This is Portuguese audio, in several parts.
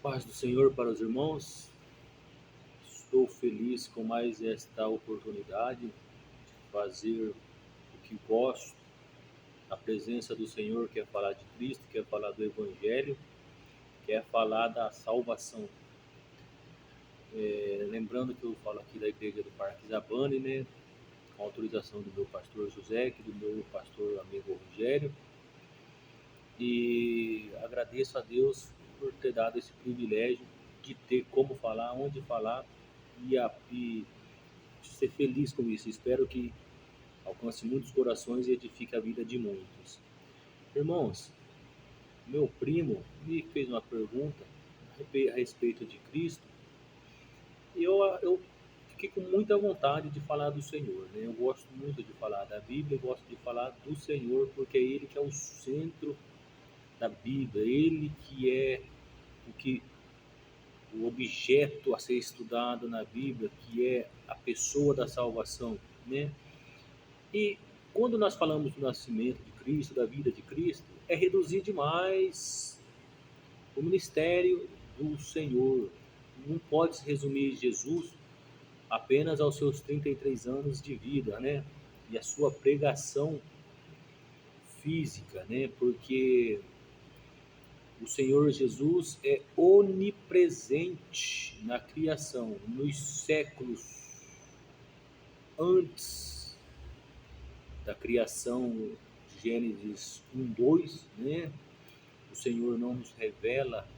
Paz do Senhor para os irmãos. Estou feliz com mais esta oportunidade de fazer o que gosto. A presença do Senhor quer falar de Cristo, quer falar do Evangelho, quer falar da salvação. Lembrando que eu falo aqui da igreja do Parque Zabane, né? Com autorização do meu pastor José, do meu pastor amigo Rogério. E agradeço a Deus por ter dado esse privilégio de ter como falar, onde falar e ser feliz com isso. Espero que alcance muitos corações e edifique a vida de muitos. Irmãos, meu primo me fez uma pergunta a respeito de Cristo e eu fiquei com muita vontade de falar do Senhor, né? Eu gosto muito de falar da Bíblia, eu gosto de falar do Senhor porque é Ele que é o centro da Bíblia, Ele que é o que o objeto a ser estudado na Bíblia, que é a pessoa da salvação, né? E quando nós falamos do nascimento de Cristo, da vida de Cristo, é reduzir demais o ministério do Senhor. Não pode se resumir Jesus apenas aos seus 33 anos de vida, né? E a sua pregação física, né? Porque o Senhor Jesus é onipresente na criação, nos séculos antes da criação, Gênesis 1, 2, né? O Senhor não nos revela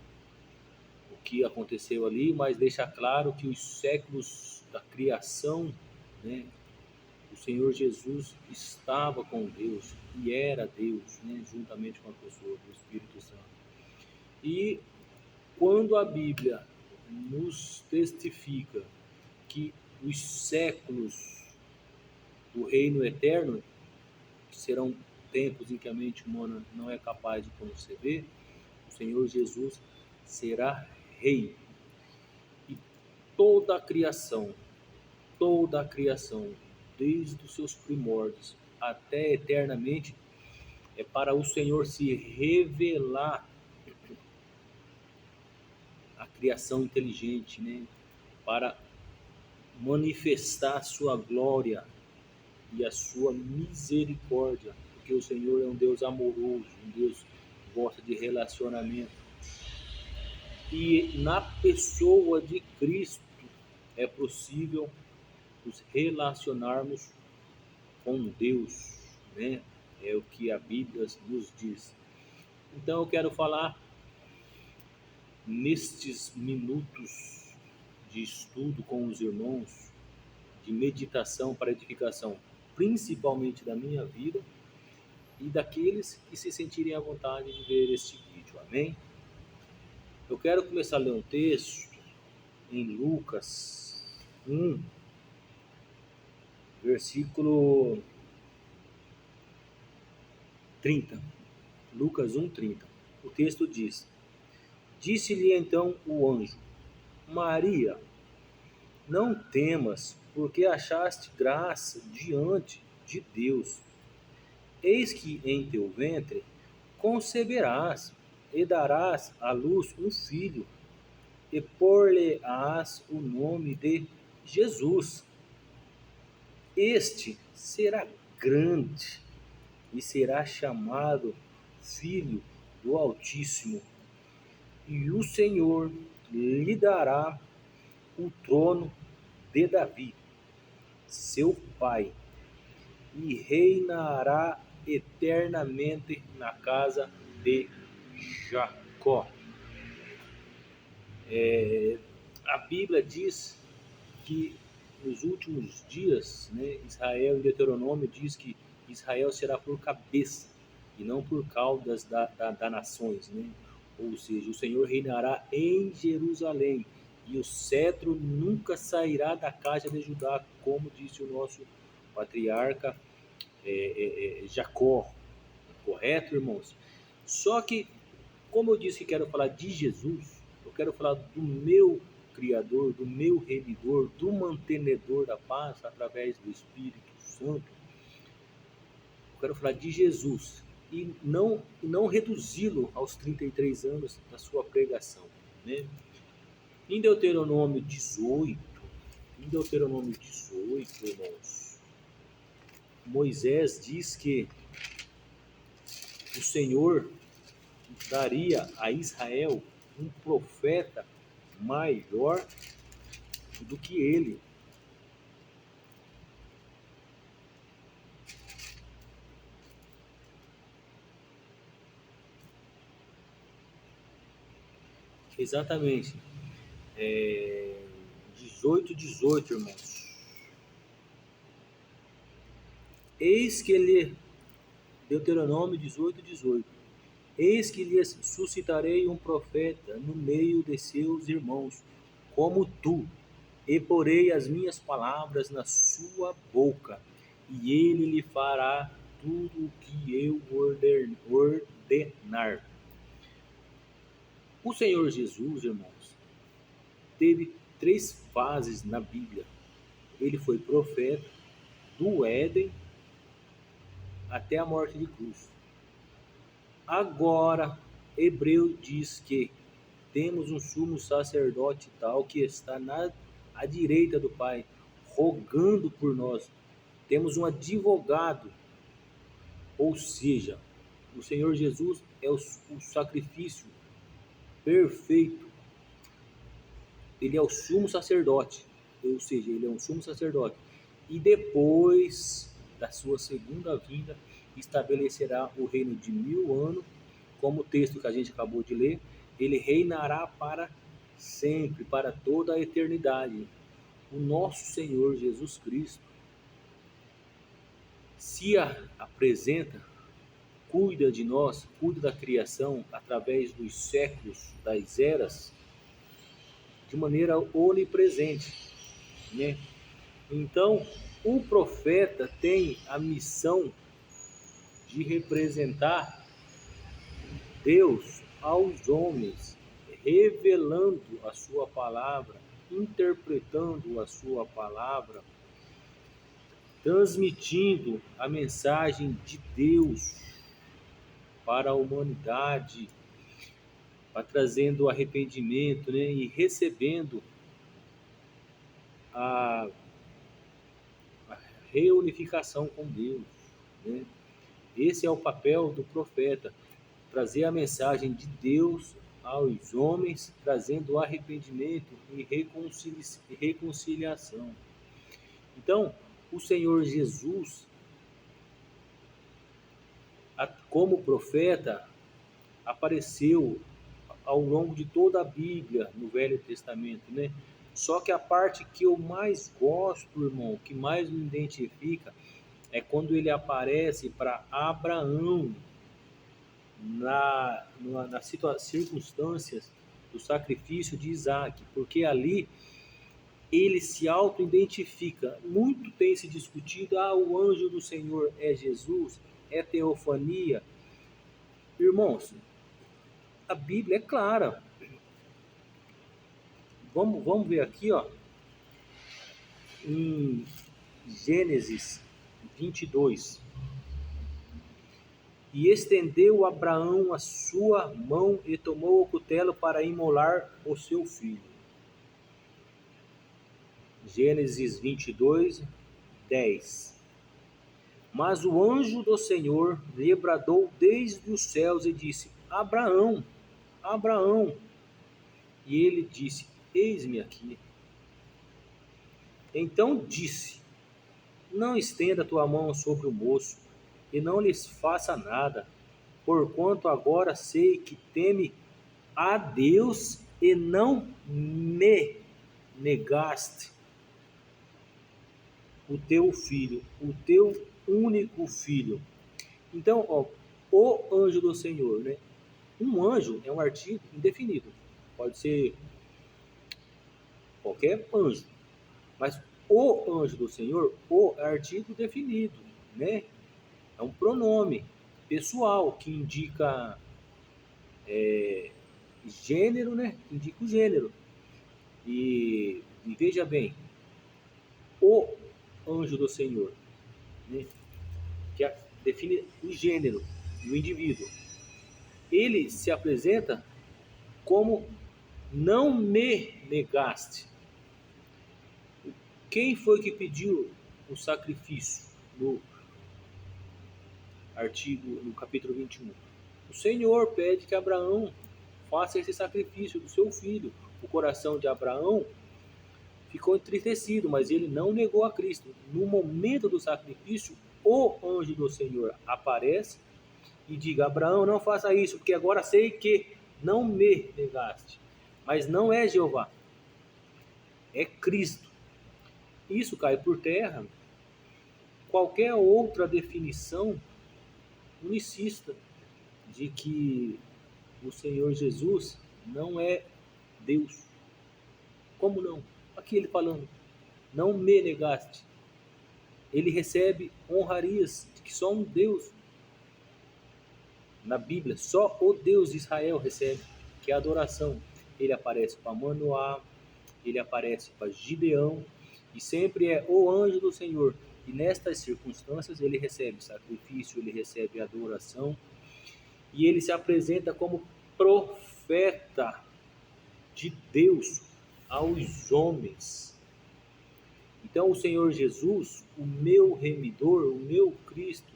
o que aconteceu ali, mas deixa claro que os séculos da criação, né? O Senhor Jesus estava com Deus e era Deus, né? Juntamente com a pessoa do Espírito Santo. E quando a Bíblia nos testifica que os séculos do reino eterno, que serão tempos em que a mente humana não é capaz de conceber, o Senhor Jesus será rei. E toda a criação, desde os seus primórdios até eternamente, é para o Senhor se revelar a criação inteligente, né? Para manifestar a sua glória e a sua misericórdia, porque o Senhor é um Deus amoroso, um Deus que gosta de relacionamento. E na pessoa de Cristo é possível nos relacionarmos com Deus, né? É o que a Bíblia nos diz. Então eu quero falar nestes minutos de estudo com os irmãos, de meditação para edificação, principalmente da minha vida e daqueles que se sentirem à vontade de ver este vídeo. Amém? Eu quero começar a ler um texto em Lucas 1, versículo 30. Lucas 1, 30. O texto diz: Disse-lhe então o anjo: Maria, não temas, porque achaste graça diante de Deus. Eis que em teu ventre conceberás e darás à luz um filho, e por-lhe-ás o nome de Jesus. Este será grande e será chamado Filho do Altíssimo. E o Senhor lhe dará o trono de Davi, seu pai, e reinará eternamente na casa de Jacó. A Bíblia diz que nos últimos dias, né, Israel, em Deuteronômio, diz que Israel será por cabeça e não por caudas das nações, né? Ou seja, o Senhor reinará em Jerusalém e o cetro nunca sairá da casa de Judá, como disse o nosso patriarca Jacó. Correto, irmãos? Só que, como eu disse que quero falar de Jesus, eu quero falar do meu Criador, do meu Remidor, do mantenedor da paz através do Espírito Santo. Eu quero falar de Jesus e não reduzi-lo aos 33 anos da sua pregação. né? Em Deuteronômio 18, irmãos, Moisés diz que o Senhor daria a Israel um profeta maior do que ele. Exatamente. 18, irmãos. Eis que ele, Deuteronômio 18. Eis que lhes suscitarei um profeta no meio de seus irmãos, como tu, e porei as minhas palavras na sua boca, e ele lhe fará tudo o que eu ordenar. O Senhor Jesus, irmãos, teve 3 fases na Bíblia. Ele foi profeta do Éden até a morte de cruz. Agora, Hebreu diz que temos um sumo sacerdote tal que está à direita do Pai, rogando por nós. Temos um advogado, ou seja, o Senhor Jesus é o sacrifício perfeito. Ele é o sumo sacerdote, ou seja, ele é um sumo sacerdote. E depois da sua segunda vinda, estabelecerá o reino de 1000 anos, como o texto que a gente acabou de ler. Ele reinará para sempre, para toda a eternidade. O nosso Senhor Jesus Cristo se apresenta, cuida de nós, cuida da criação através dos séculos, das eras, de maneira onipresente, né? Então, o profeta tem a missão de representar Deus aos homens, revelando a sua palavra, interpretando a sua palavra, transmitindo a mensagem de Deus para a humanidade, trazendo arrependimento, né, e recebendo a reunificação com Deus, né? Esse é o papel do profeta, trazer a mensagem de Deus aos homens, trazendo arrependimento e reconciliação. Então, o Senhor Jesus, como profeta, apareceu ao longo de toda a Bíblia, no Velho Testamento, né? Só que a parte que eu mais gosto, irmão, que mais me identifica, é quando ele aparece para Abraão nas circunstâncias do sacrifício de Isaac, porque ali ele se auto-identifica. Muito tem se discutido, o anjo do Senhor é Jesus, é teofania. Irmãos, a Bíblia é clara. Vamos ver aqui, ó, em Gênesis 22. E estendeu Abraão a sua mão e tomou o cutelo para imolar o seu filho. Gênesis 22, 10. Mas o anjo do Senhor lhe bradou desde os céus e disse: Abraão, Abraão. E ele disse: Eis-me aqui. Então disse: Não estenda tua mão sobre o moço, e não lhes faça nada, porquanto agora sei que teme a Deus e não me negaste o teu filho, o teu único filho. Então, ó, o anjo do Senhor, né? Um anjo é um artigo indefinido. Pode ser qualquer anjo. Mas o anjo do Senhor, o é artigo definido, né? É um pronome pessoal que indica gênero, né? Indica o gênero. E veja bem, o anjo do Senhor, né? Que define o gênero e o indivíduo. Ele se apresenta como não me negaste. Quem foi que pediu o sacrifício no capítulo 21? O Senhor pede que Abraão faça esse sacrifício do seu filho. O coração de Abraão ficou entristecido, mas ele não negou a Cristo. No momento do sacrifício, o anjo do Senhor aparece e diga: Abraão, não faça isso, porque agora sei que não me negaste. Mas não é Jeová, é Cristo. Isso cai por terra qualquer outra definição unicista de que o Senhor Jesus não é Deus. Como não? Aqui ele falando, não me negaste. Ele recebe honrarias de que só um Deus na Bíblia, só o Deus de Israel recebe, que é a adoração. Ele aparece para Manoá, ele aparece para Gideão, e sempre é o anjo do Senhor. E nestas circunstâncias ele recebe sacrifício, ele recebe adoração, e ele se apresenta como profeta de Deus aos homens. Então o Senhor Jesus, o meu remidor, o meu Cristo,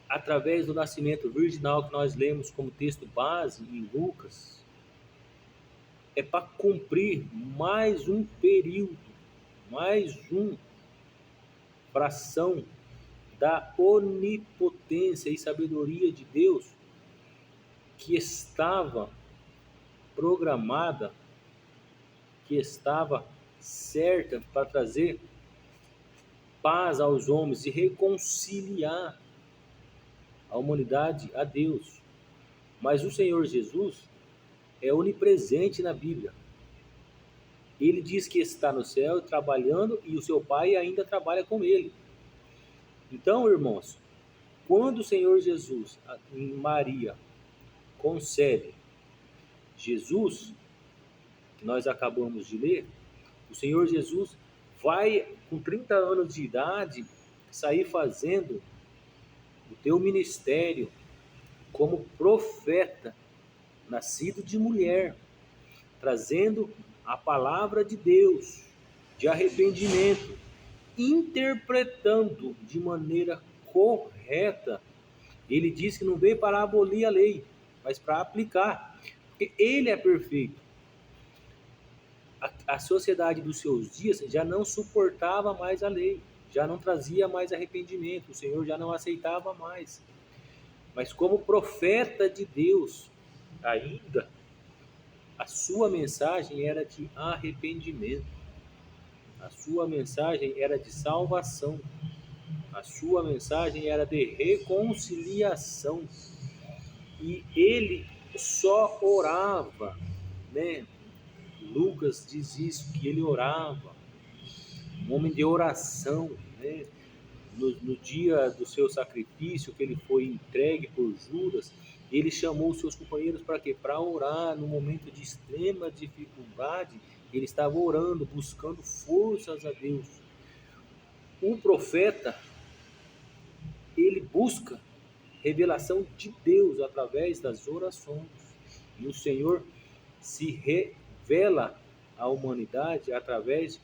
através do nascimento virginal que nós lemos como texto base em Lucas, é para cumprir mais um período, mais uma fração da onipotência e sabedoria de Deus que estava programada, que estava certa para trazer paz aos homens e reconciliar a humanidade a Deus. Mas o Senhor Jesus é onipresente na Bíblia. Ele diz que está no céu trabalhando e o seu Pai ainda trabalha com ele. Então, irmãos, quando o Senhor Jesus, em Maria, concebe Jesus, que nós acabamos de ler, o Senhor Jesus vai, com 30 anos de idade, sair fazendo o teu ministério como profeta, nascido de mulher, trazendo a palavra de Deus, de arrependimento, interpretando de maneira correta. Ele diz que não veio para abolir a lei, mas para aplicar, porque ele é perfeito. A sociedade dos seus dias já não suportava mais a lei, já não trazia mais arrependimento, o Senhor já não aceitava mais. Mas como profeta de Deus, ainda, a sua mensagem era de arrependimento, a sua mensagem era de salvação, a sua mensagem era de reconciliação. E ele só orava, né? Lucas diz isso, que ele orava, um homem de oração, né? No dia do seu sacrifício, que ele foi entregue por Judas, ele chamou os seus companheiros para quê? Para orar no momento de extrema dificuldade. Ele estava orando, buscando forças a Deus. O profeta, ele busca revelação de Deus através das orações. E o Senhor se revela à humanidade através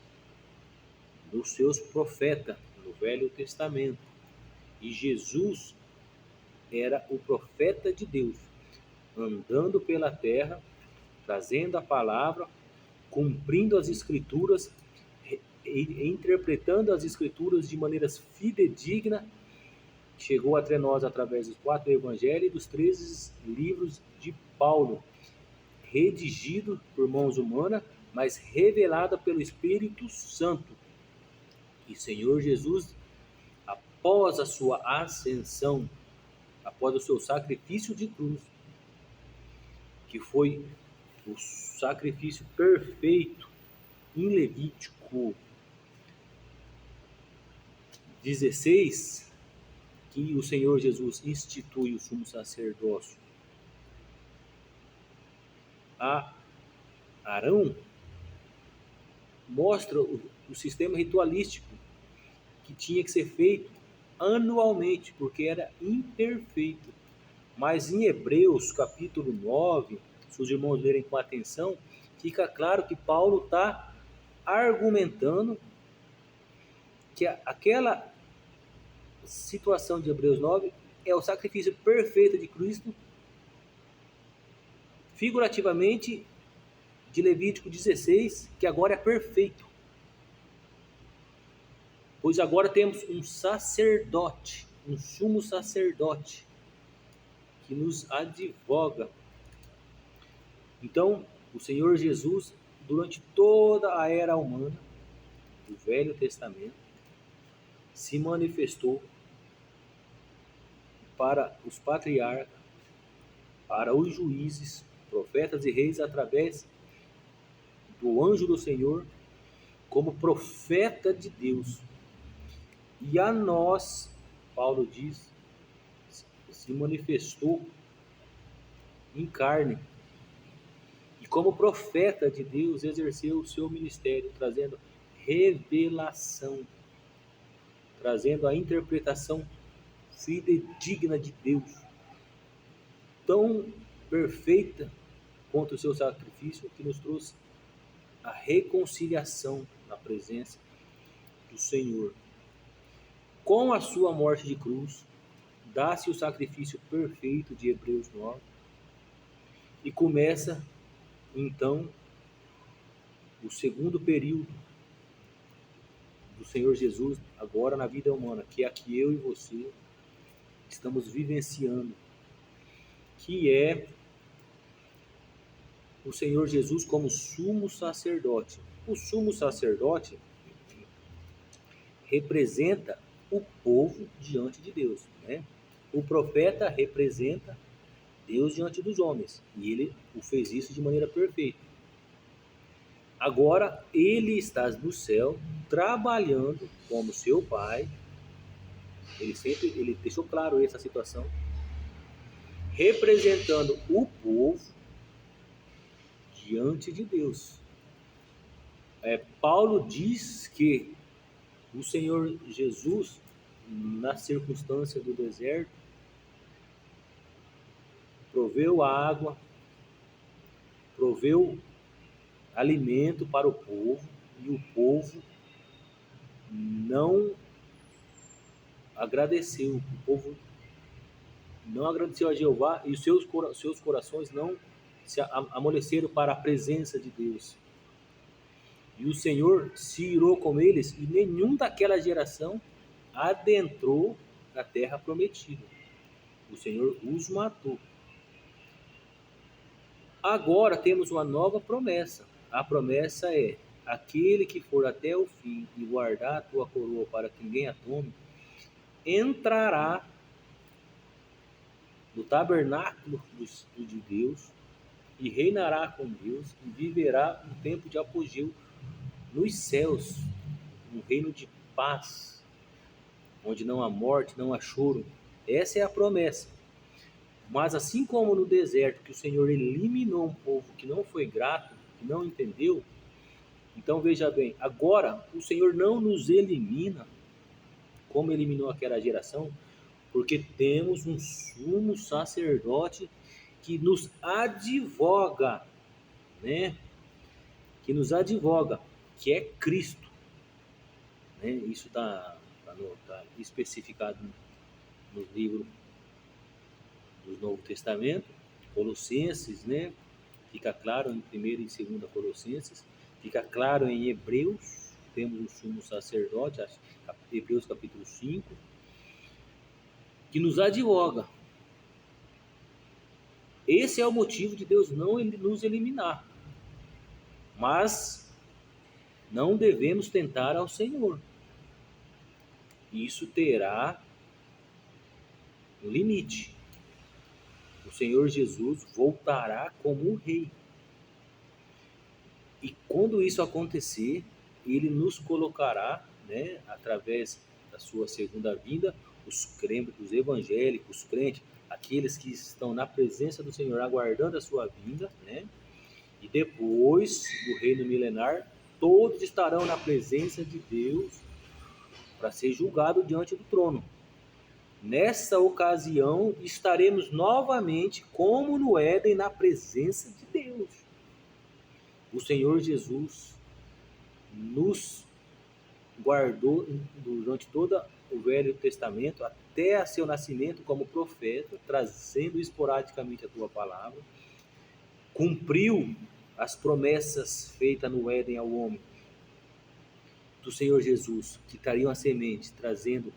dos seus profetas no Velho Testamento. E Jesus era o profeta de Deus, andando pela terra, trazendo a palavra, cumprindo as escrituras, interpretando as escrituras de maneiras fidedignas. Chegou até nós através dos 4 evangelhos e dos 13 livros de Paulo, redigido por mãos humanas, mas revelada pelo Espírito Santo. E Senhor Jesus, após a sua ascensão, após o seu sacrifício de cruz, que foi o sacrifício perfeito em Levítico 16, que o Senhor Jesus institui o sumo sacerdócio a Arão, mostra o sistema ritualístico que tinha que ser feito anualmente, porque era imperfeito. Mas em Hebreus capítulo 9, se os irmãos lerem com atenção, fica claro que Paulo está argumentando que aquela situação de Hebreus 9 é o sacrifício perfeito de Cristo, figurativamente de Levítico 16, que agora é perfeito. Pois agora temos um sacerdote, um sumo sacerdote, que nos advoga. Então, o Senhor Jesus, durante toda a era humana do Velho Testamento, se manifestou para os patriarcas, para os juízes, profetas e reis, através do anjo do Senhor, como profeta de Deus. E a nós, Paulo diz, se manifestou em carne. E como profeta de Deus, exerceu o seu ministério, trazendo revelação, trazendo a interpretação fidedigna de Deus, tão perfeita quanto o seu sacrifício, que nos trouxe a reconciliação na presença do Senhor. Com a sua morte de cruz, dá-se o sacrifício perfeito de Hebreus 9 e começa, então, o segundo período do Senhor Jesus, agora na vida humana, que é a que eu e você estamos vivenciando, que é o Senhor Jesus como sumo sacerdote. O sumo sacerdote representa o povo diante de Deus, né? O profeta representa Deus diante dos homens, e ele o fez isso de maneira perfeita. Agora ele está no céu trabalhando como seu pai. Ele deixou claro essa situação, representando o povo diante de Deus. Paulo diz que o Senhor Jesus, na circunstância do deserto, proveu água, proveu alimento para o povo, e o povo não agradeceu. O povo não agradeceu a Jeová, e os seus corações não se amoleceram para a presença de Deus. E o Senhor se irou com eles, e nenhum daquela geração adentrou na terra prometida. O Senhor os matou. Agora temos uma nova promessa. A promessa é: aquele que for até o fim e guardar a tua coroa para que ninguém a tome, entrará no tabernáculo de Deus e reinará com Deus e viverá um tempo de apogeu nos céus, um reino de paz, onde não há morte, não há choro. Essa é a promessa. Mas assim como no deserto, que o Senhor eliminou um povo que não foi grato, que não entendeu, então veja bem, agora o Senhor não nos elimina, como eliminou aquela geração, porque temos um sumo sacerdote que nos advoga, né? Que nos advoga, que é Cristo, né? Isso está especificado no livro do Novo Testamento, Colossenses, né? Fica claro em 1ª e 2ª Colossenses, fica claro em Hebreus, temos um sumo sacerdote, Hebreus capítulo 5, que nos advoga. Esse é o motivo de Deus não nos eliminar. Mas não devemos tentar ao Senhor. Isso terá um limite. O Senhor Jesus voltará como um rei. E quando isso acontecer, ele nos colocará, né, através da sua segunda vinda, os evangélicos, os crentes, aqueles que estão na presença do Senhor, aguardando a sua vinda, né? E depois do reino milenar, todos estarão na presença de Deus para ser julgado diante do trono. Nessa ocasião, estaremos novamente, como no Éden, na presença de Deus. O Senhor Jesus nos guardou durante todo o Velho Testamento, até a seu nascimento como profeta, trazendo esporadicamente a tua palavra. Cumpriu as promessas feitas no Éden ao homem, do Senhor Jesus, que trariam a semente, trazendo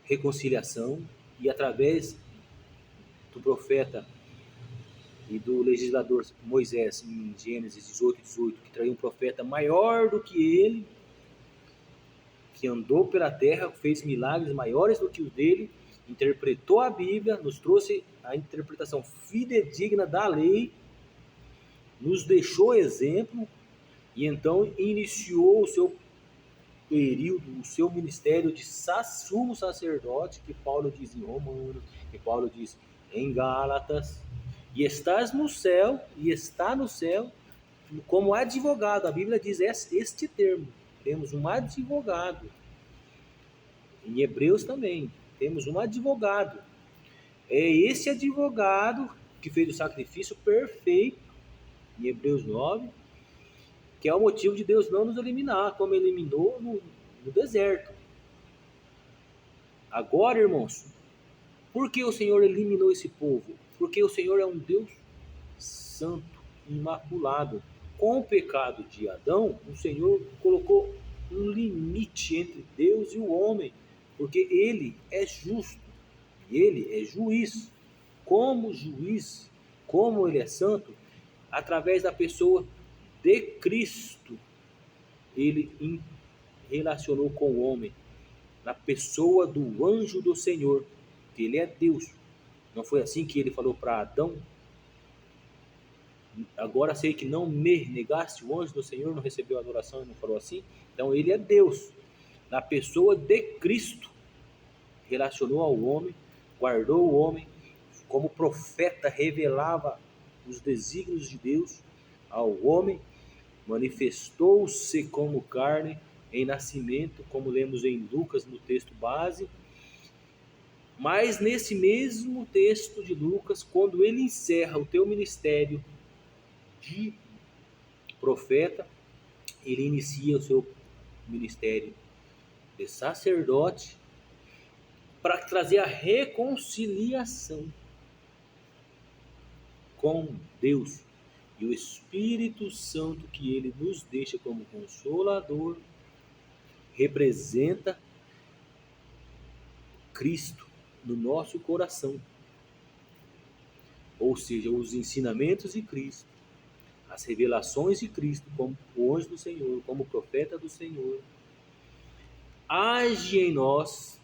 reconciliação, e através do profeta e do legislador Moisés, em Gênesis 18, que traiu um profeta maior do que ele, que andou pela terra, fez milagres maiores do que os dele, interpretou a Bíblia, nos trouxe a interpretação fidedigna da lei, nos deixou exemplo, e então iniciou o seu período, o seu ministério de sumo sacerdote, que Paulo diz em Romanos, que Paulo diz em Gálatas, e estás no céu, e está no céu como advogado. A Bíblia diz este termo: temos um advogado. Em Hebreus também temos um advogado. É esse advogado que fez o sacrifício perfeito, em Hebreus 9, que é o motivo de Deus não nos eliminar, como eliminou no deserto. Agora, irmãos, por que o Senhor eliminou esse povo? Porque o Senhor é um Deus santo, imaculado. Com o pecado de Adão, o Senhor colocou um limite entre Deus e o homem, porque ele é justo, ele é juiz. Como juiz, como ele é santo, através da pessoa de Cristo, ele relacionou com o homem, na pessoa do anjo do Senhor, que ele é Deus. Não foi assim que ele falou para Adão? Agora sei que não me negaste, o anjo do Senhor não recebeu adoração e não falou assim? Então ele é Deus. Na pessoa de Cristo, relacionou ao homem, guardou o homem, como profeta revelava os desígnios de Deus ao homem, manifestou-se como carne em nascimento, como lemos em Lucas no texto base. Mas nesse mesmo texto de Lucas, quando ele encerra o teu ministério de profeta, ele inicia o seu ministério de sacerdote para trazer a reconciliação com Deus. E o Espírito Santo que ele nos deixa como consolador representa Cristo no nosso coração. Ou seja, os ensinamentos de Cristo, as revelações de Cristo como o anjo do Senhor, como profeta do Senhor, age em nós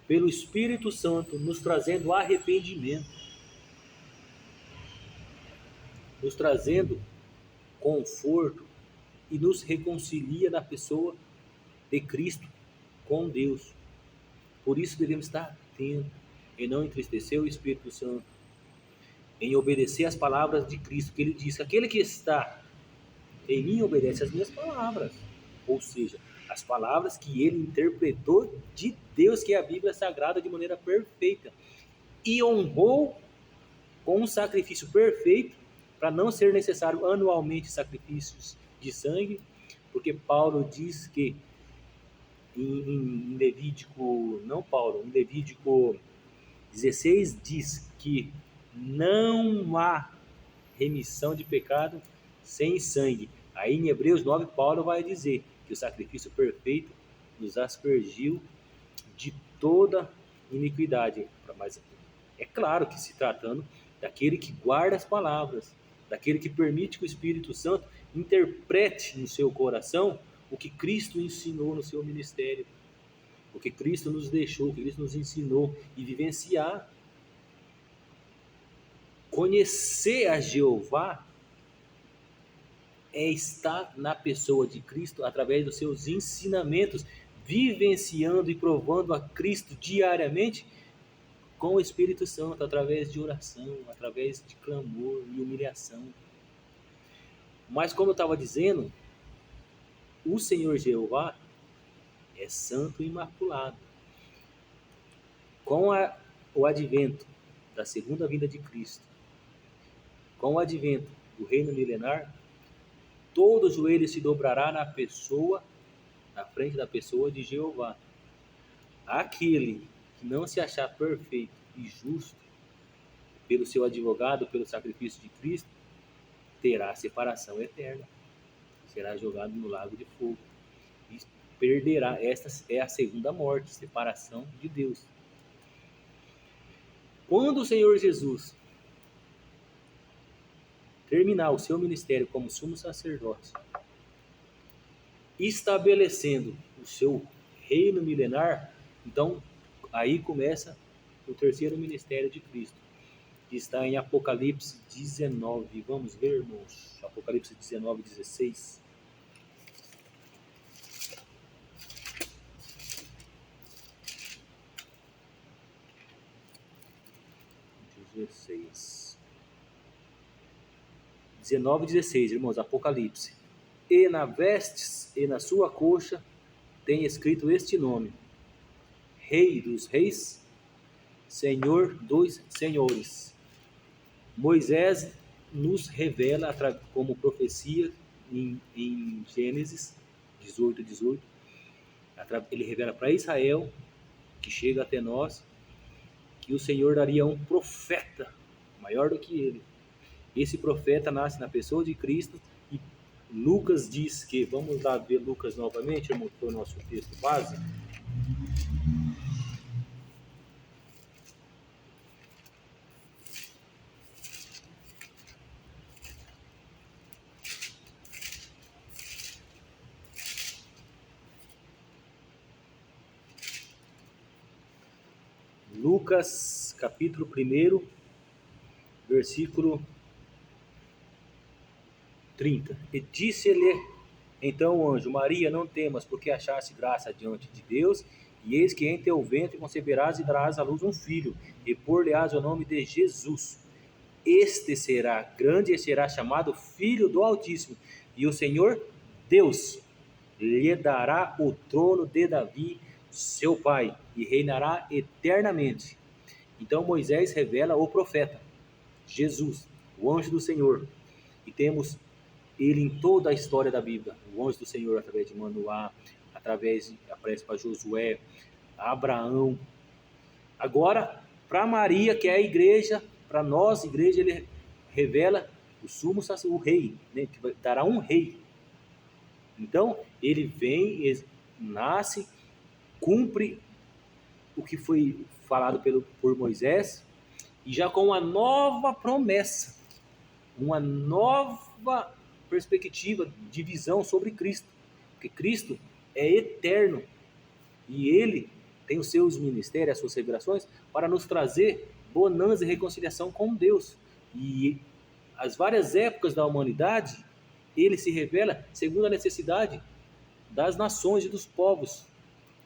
pelo Espírito Santo, nos trazendo arrependimento, nos trazendo conforto e nos reconcilia na pessoa de Cristo com Deus. Por isso devemos estar atentos em não entristecer o Espírito Santo, em obedecer às palavras de Cristo, que ele disse: aquele que está em mim obedece às minhas palavras. Ou seja, as palavras que ele interpretou de Deus, que é a Bíblia Sagrada, de maneira perfeita, e honrou com um sacrifício perfeito, para não ser necessário anualmente sacrifícios de sangue, porque Paulo diz que em Levítico, não Paulo, em Levítico 16 diz que não há remissão de pecado sem sangue. Aí em Hebreus 9, Paulo vai dizer que o sacrifício perfeito nos aspergiu de toda iniquidade. Mas é claro que se tratando daquele que guarda as palavras, daquele que permite que o Espírito Santo interprete no seu coração o que Cristo ensinou no seu ministério, o que Cristo nos deixou, o que Cristo nos ensinou, e vivenciar. Conhecer a Jeová é estar na pessoa de Cristo através dos seus ensinamentos, vivenciando e provando a Cristo diariamente com o Espírito Santo, através de oração, através de clamor e humilhação. Mas como eu estava dizendo, o Senhor Jeová é santo e imaculado. Com o advento da segunda vinda de Cristo, com o advento do reino milenar, todo joelho se dobrará na frente da pessoa de Jeová. Aquele que não se achar perfeito e justo pelo seu advogado, pelo sacrifício de Cristo, terá separação eterna. Será jogado no lago de fogo. E perderá. Esta é a segunda morte, separação de Deus. Quando o Senhor Jesus terminar o seu ministério como sumo sacerdote, estabelecendo o seu reino milenar, então aí começa o terceiro ministério de Cristo, que está em Apocalipse 19. Vamos ver, irmãos? Apocalipse 19, 16. 19, 16, irmãos, Apocalipse. E na vestes e na sua coxa tem escrito este nome: Rei dos Reis, Senhor dos Senhores. Moisés nos revela como profecia em Gênesis 18, 18. Ele revela para Israel, que chega até nós, que o Senhor daria um profeta maior do que ele. Esse profeta nasce na pessoa de Cristo, e Lucas diz que, vamos lá ver Lucas novamente, irmão, que foi o nosso texto base. Lucas, capítulo 1, versículo 30. E disse-lhe então o anjo: Maria, não temas, porque achaste graça diante de Deus, e eis que em teu ventre conceberás e darás à luz um filho, e por-lhe-ás o nome de Jesus. Este será grande e será chamado Filho do Altíssimo, e o Senhor Deus lhe dará o trono de Davi, seu pai, e reinará eternamente. Então Moisés revela o profeta, Jesus, o anjo do Senhor, e temos ele em toda a história da Bíblia. O anjo do Senhor através de Manoá, aparece para Josué, Abraão. Agora, para Maria, que é a igreja, para nós, igreja, ele revela o sumo sacerdote, o rei, né, que dará um rei. Então, ele vem, nasce, cumpre o que foi falado por Moisés, e já com uma nova promessa, uma nova perspectiva de visão sobre Cristo, porque Cristo é eterno e ele tem os seus ministérios, as suas revelações para nos trazer bonança e reconciliação com Deus. E as várias épocas da humanidade, ele se revela segundo a necessidade das nações e dos povos,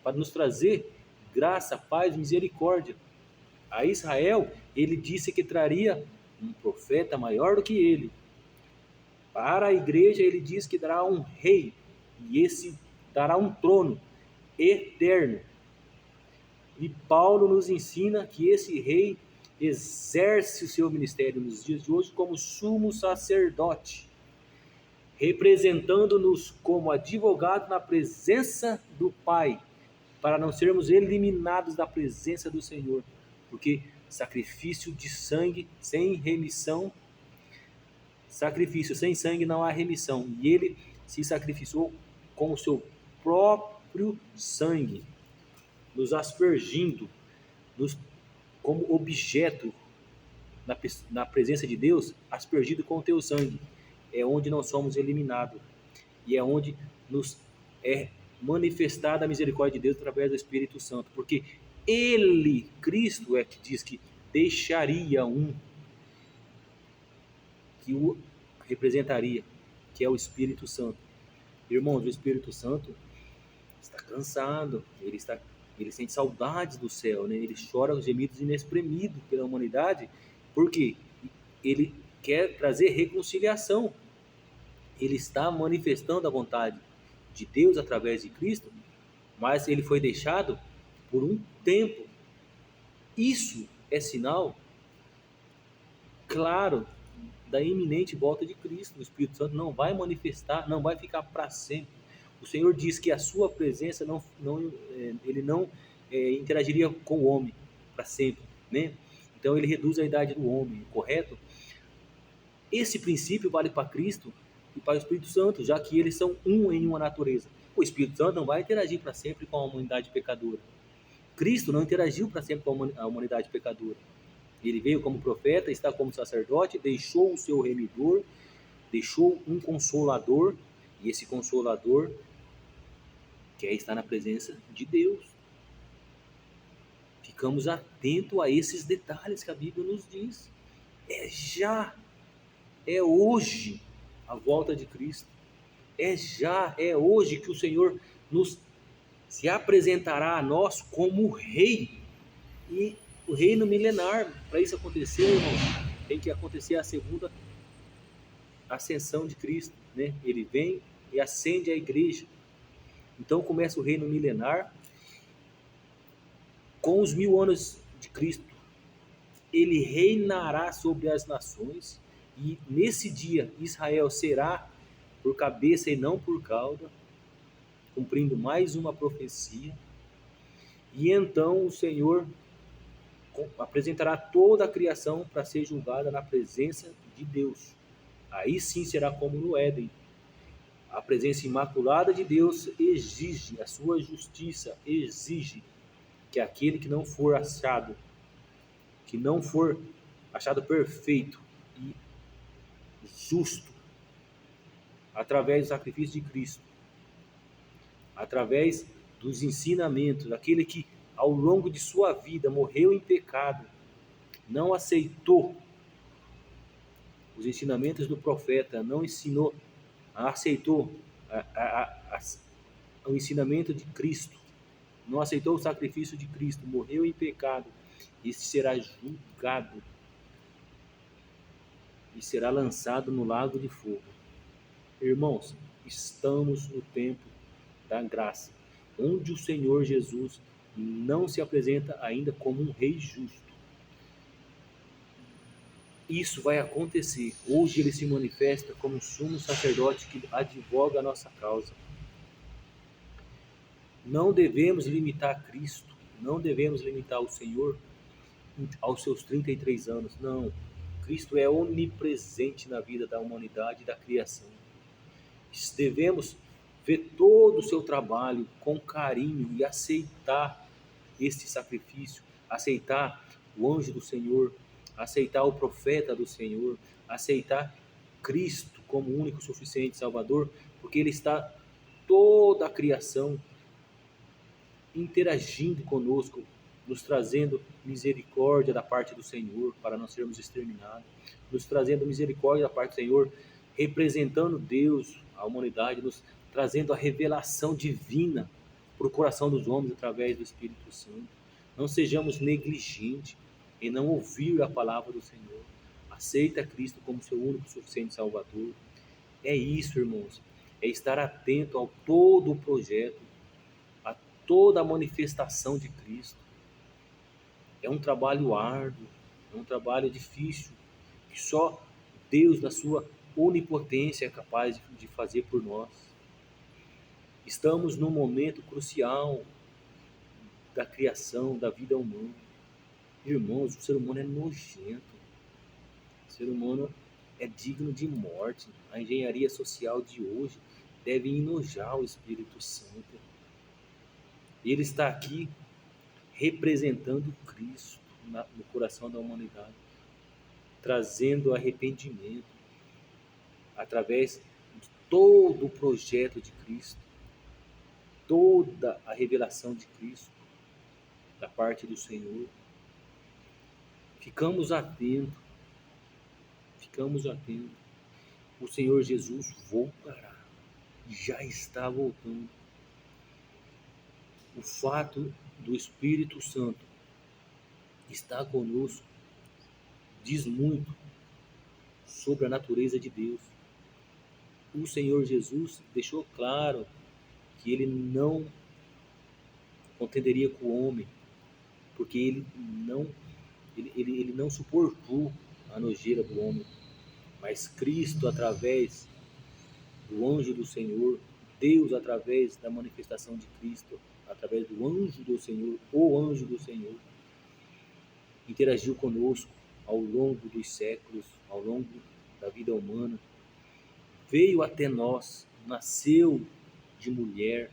para nos trazer graça, paz, misericórdia. A Israel, ele disse que traria um profeta maior do que ele. Para a igreja, ele diz que dará um rei, e esse dará um trono eterno. E Paulo nos ensina que esse rei exerce o seu ministério nos dias de hoje como sumo sacerdote, representando-nos como advogado na presença do Pai, para não sermos eliminados da presença do Senhor, porque sacrifício de sangue sem remissão, sacrifício sem sangue não há remissão, e ele se sacrificou com o seu próprio sangue, nos aspergindo, como objeto na presença de Deus, aspergido com o teu sangue. É onde nós somos eliminados, e é onde nos é manifestada a misericórdia de Deus através do Espírito Santo, porque ele, Cristo, é que diz que deixaria um que o representaria, que é o Espírito Santo. Irmãos, o Espírito Santo está cansado, ele sente saudades do céu, né? Ele chora os gemidos inexprimidos pela humanidade, porque ele quer trazer reconciliação. Ele está manifestando a vontade de Deus através de Cristo, mas ele foi deixado por um tempo, Isso é sinal claro da iminente volta de Cristo. O Espírito Santo não vai manifestar, não vai ficar para sempre. O Senhor diz que a sua presença ele não interagiria com o homem para sempre, né? Então ele reduz a idade do homem, correto? Esse princípio vale para Cristo e para o Espírito Santo, já que eles são um em uma natureza. O Espírito Santo não vai interagir para sempre com a humanidade pecadora. Cristo não interagiu para sempre com a humanidade pecadora. Ele veio como profeta, está como sacerdote, deixou o seu remidor, deixou um consolador, e esse consolador quer estar na presença de Deus. Ficamos atentos a esses detalhes que a Bíblia nos diz. É já, é hoje a volta de Cristo. É já, é hoje que o Senhor nos se apresentará a nós como rei. E o reino milenar, para isso acontecer, irmãos, tem que acontecer a segunda ascensão de Cristo, né? Ele vem e ascende a igreja. Então começa o reino milenar com os 1000 anos de Cristo. Ele reinará sobre as nações e nesse dia Israel será por cabeça e não por cauda, cumprindo mais uma profecia. E então o Senhor apresentará toda a criação para ser julgada na presença de Deus. Aí sim será como no Éden. A presença imaculada de Deus exige, a sua justiça exige que aquele que não for achado, que não for achado perfeito e justo, através do sacrifício de Cristo, através dos ensinamentos, aquele que ao longo de sua vida morreu em pecado, não aceitou os ensinamentos do profeta, não ensinou, aceitou o ensinamento de Cristo, não aceitou o sacrifício de Cristo, morreu em pecado, esse será julgado e será lançado no lago de fogo. Irmãos, estamos no tempo da graça, onde o Senhor Jesus não se apresenta ainda como um rei justo. Isso vai acontecer. Hoje ele se manifesta como um sumo sacerdote que advoga a nossa causa. Não devemos limitar Cristo, não devemos limitar o Senhor aos seus 33 anos. Não. Cristo é onipresente na vida da humanidade e da criação. Devemos ver todo o seu trabalho com carinho e aceitar este sacrifício, aceitar o anjo do Senhor, aceitar o profeta do Senhor, aceitar Cristo como único, suficiente Salvador, porque Ele está toda a criação interagindo conosco, nos trazendo misericórdia da parte do Senhor para não sermos exterminados, nos trazendo misericórdia da parte do Senhor, representando Deus, a humanidade, nos trazendo a revelação divina para o coração dos homens através do Espírito Santo. Não sejamos negligentes em não ouvir a palavra do Senhor. Aceita Cristo como seu único suficiente Salvador. É isso, irmãos. É estar atento ao todo o projeto, a toda a manifestação de Cristo. É um trabalho árduo, é um trabalho difícil, que só Deus, na sua onipotência, é capaz de fazer por nós. Estamos num momento crucial da criação, da vida humana. Irmãos, o ser humano é nojento. O ser humano é digno de morte. A engenharia social de hoje deve enojar o Espírito Santo. Ele está aqui representando Cristo no coração da humanidade, trazendo arrependimento através de todo o projeto de Cristo, toda a revelação de Cristo da parte do Senhor. Ficamos atentos, ficamos atentos. O Senhor Jesus voltará, já está voltando. O fato do Espírito Santo estar conosco diz muito sobre a natureza de Deus. O Senhor Jesus deixou claro que ele não contenderia com o homem, porque ele não suportou a nojeira do homem, mas Cristo, através do anjo do Senhor, Deus, através da manifestação de Cristo, através do anjo do Senhor, o anjo do Senhor, interagiu conosco ao longo dos séculos, ao longo da vida humana, veio até nós, nasceu de mulher,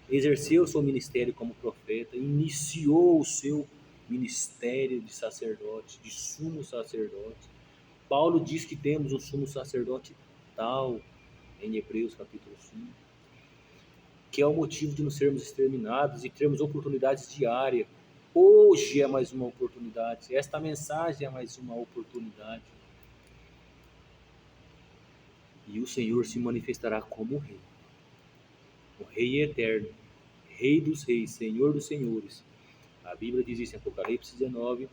exerceu seu ministério como profeta, iniciou o seu ministério de sacerdote, de sumo sacerdote. Paulo diz que temos um sumo sacerdote tal, em Hebreus capítulo 5, que é o motivo de não sermos exterminados e termos oportunidades diárias. Hoje é mais uma oportunidade, esta mensagem é mais uma oportunidade. E o Senhor se manifestará como Rei, o Rei eterno, Rei dos reis, Senhor dos senhores. A Bíblia diz isso em Apocalipse 19.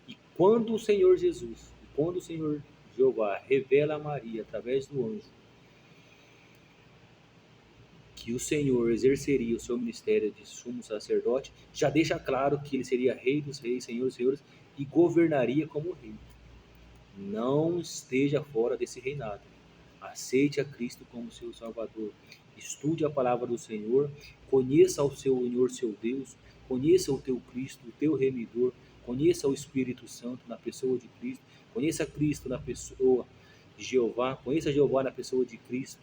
E quando o Senhor Jesus, quando o Senhor Jeová revela a Maria através do anjo que o Senhor exerceria o seu ministério de sumo sacerdote, já deixa claro que ele seria Rei dos reis, Senhor dos senhores e governaria como rei. Não esteja fora desse reinado. Aceite a Cristo como seu Salvador. Estude a palavra do Senhor, conheça o Senhor, seu Deus, conheça o teu Cristo, o teu remidor, conheça o Espírito Santo na pessoa de Cristo, conheça Cristo na pessoa de Jeová, conheça Jeová na pessoa de Cristo,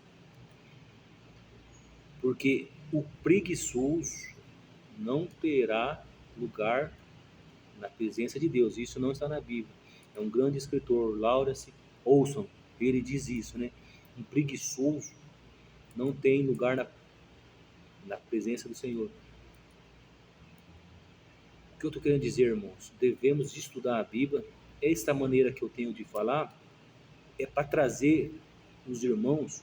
porque o preguiçoso não terá lugar na presença de Deus. Isso não está na Bíblia. É um grande escritor, Lawrence Olson, ele diz isso, né? Um preguiçoso não tem lugar na presença do Senhor. O que eu estou querendo dizer, irmãos? Devemos estudar a Bíblia. Esta maneira que eu tenho de falar é para trazer os irmãos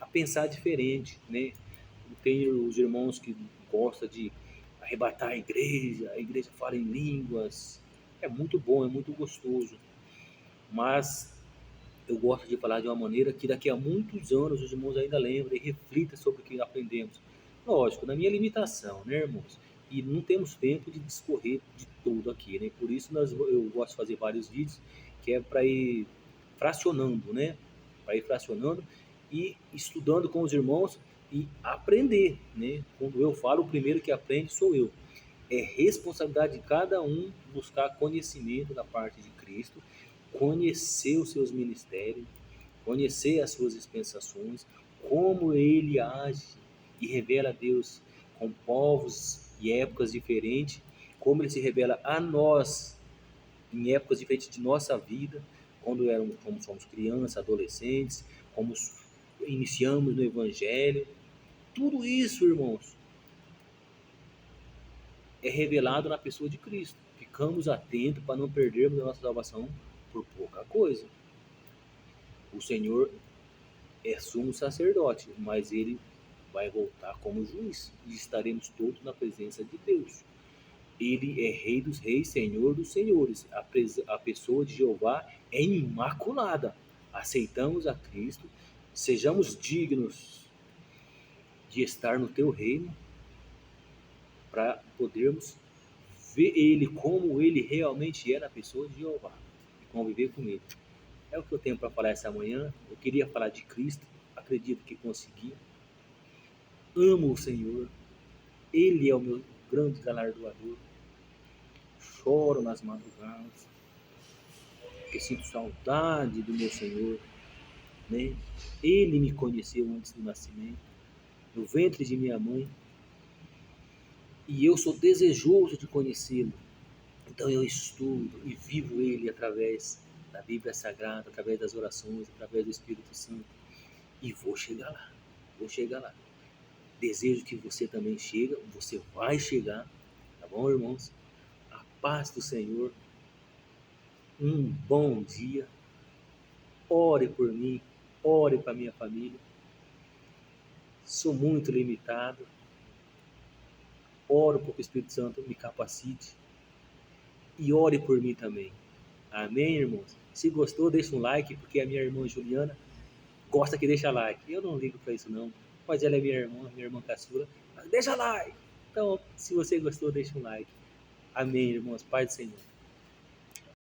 a pensar diferente, né? Tem os irmãos que gostam de arrebatar a igreja fala em línguas, é muito bom, é muito gostoso, mas eu gosto de falar de uma maneira que daqui a muitos anos os irmãos ainda lembrem e reflitam sobre o que aprendemos. Lógico, na minha limitação, né, irmãos? E não temos tempo de discorrer de tudo aqui, né? Por isso eu gosto de fazer vários vídeos, que é para ir fracionando, né? Para ir fracionando e estudando com os irmãos e aprender, né? Quando eu falo, o primeiro que aprende sou eu. É responsabilidade de cada um buscar conhecimento da parte de Cristo, conhecer os seus ministérios, conhecer as suas dispensações, como ele age e revela a Deus com povos e épocas diferentes, como ele se revela a nós em épocas diferentes de nossa vida, como somos crianças, adolescentes, como iniciamos no Evangelho. Tudo isso, irmãos, é revelado na pessoa de Cristo. Ficamos atentos para não perdermos a nossa salvação por pouca coisa. O Senhor é sumo sacerdote, mas ele vai voltar como juiz e estaremos todos na presença de Deus. Ele é Rei dos reis, Senhor dos senhores. A pessoa de Jeová é imaculada. Aceitamos a Cristo, sejamos dignos de estar no teu reino para podermos ver ele como ele realmente é na pessoa de Jeová e conviver com ele. É o que eu tenho para falar essa manhã. Eu queria falar de Cristo, acredito que consegui. Amo o Senhor, Ele é o meu grande galardoador. Choro nas madrugadas, porque sinto saudade do meu Senhor, né? Ele me conheceu antes do nascimento, no ventre de minha mãe, e eu sou desejoso de conhecê-lo. Então eu estudo e vivo Ele através da Bíblia Sagrada, através das orações, através do Espírito Santo, e vou chegar lá, vou chegar lá. Desejo que você também chegue, você vai chegar, tá bom, irmãos? A paz do Senhor, um bom dia, ore por mim, ore para minha família, sou muito limitado, oro para que o Espírito Santo me capacite e ore por mim também, amém, irmãos? Se gostou, deixa um like, porque a minha irmã Juliana gosta que deixa like, eu não ligo para isso não, mas ela é minha irmã caçula, deixa like, então se você gostou, deixa um like. Amém, irmãos. Paz do Senhor.